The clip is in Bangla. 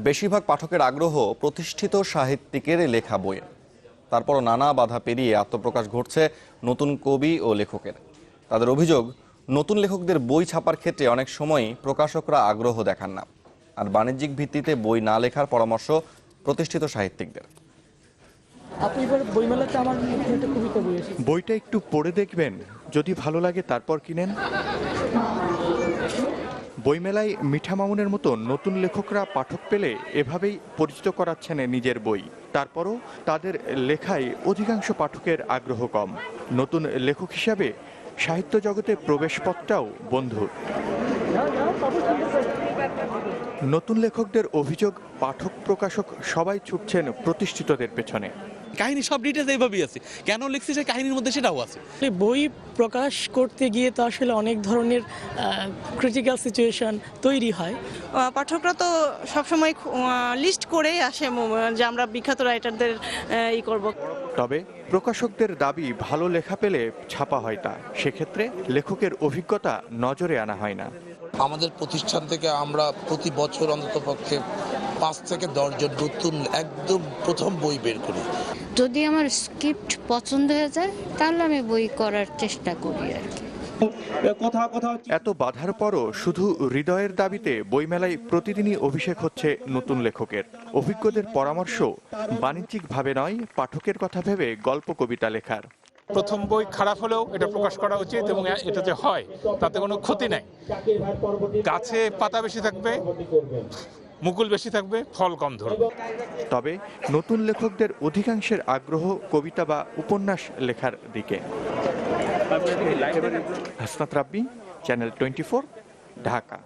বেশিরভাগ পাঠকের আগ্রহ প্রতিষ্ঠিত সাহিত্যিকের লেখা বইয়ে। তারপরও নানা বাধা পেরিয়ে আত্মপ্রকাশ ঘটছে নতুন কবি ও লেখকের। তাদের অভিযোগ, নতুন লেখকদের বই ছাপার ক্ষেত্রে অনেক সময়ই প্রকাশকরা আগ্রহ দেখান না, আর বাণিজ্যিক ভিত্তিতে বই না লেখার পরামর্শ প্রতিষ্ঠিত সাহিত্যিকদের। বইটা একটু পড়ে দেখবেন, যদি ভালো লাগে তারপর কিনেন। বইমেলায় মিঠা মামুনের মতো নতুন লেখকরা পাঠক পেলে এভাবেই পরিচিত করাচ্ছেন নিজের বই। তারপরও তাদের লেখায় অধিকাংশ পাঠকের আগ্রহ কম। নতুন লেখক হিসাবে সাহিত্য জগতে প্রবেশপথটাও বন্ধুর। নতুন লেখকদের অভিযোগ, পাঠক প্রকাশক সবাই ছুটছেন প্রতিষ্ঠিতদের পেছনে। কাহিনী সব ডিটেলস এইভাবেই আছে, কেন লিখছি সেই কাহিনীর মধ্যে সেটাও আছে। বই প্রকাশ করতে গিয়ে তো আসলে অনেক ধরনের ক্রিটিক্যাল সিচুয়েশন তৈরি হয়। পাঠকরা তো সবসময় লিস্ট করেই আসে যে আমরা বিখ্যাত রাইটারদের করব। তবে প্রকাশকদের দাবি, ভালো লেখা পেলে ছাপা হয় তা। সেক্ষেত্রে লেখকের অভিজ্ঞতা নজরে আনা হয় না। আমাদের প্রতিষ্ঠান থেকে আমরা প্রতি বছর অন্ততপক্ষে 5 থেকে 10 জন নতুন একদম প্রথম বই বের করি। যদি আমার স্ক্রিপ্ট পছন্দ হয়ে যায় তাহলে আমি বই করার চেষ্টা করি আর কি। এত বাধার পরও শুধু হৃদয়ের দাবিতে বইমেলায় প্রতিদিনই অভিষেক হচ্ছে নতুন লেখকের। অভিজ্ঞদের পরামর্শ, বাণিজ্যিকভাবে নয়, পাঠকের কথা ভেবে গল্প কবিতা লেখার। প্রথম বই খারাপ হলেও এটা প্রকাশ করা উচিত, এবং এটা যে হয় তাতে কোনো ক্ষতি নাই। গাছে পাতা বেশি থাকবে, মুকুল বেশি থাকবে, ফল কম ধরবে। তবে নতুন লেখকদের অধিকাংশের আগ্রহ কবিতা বা উপন্যাস লেখার দিকে। হাসনাত রাব্বি, চ্যানেল 24, ঢাকা।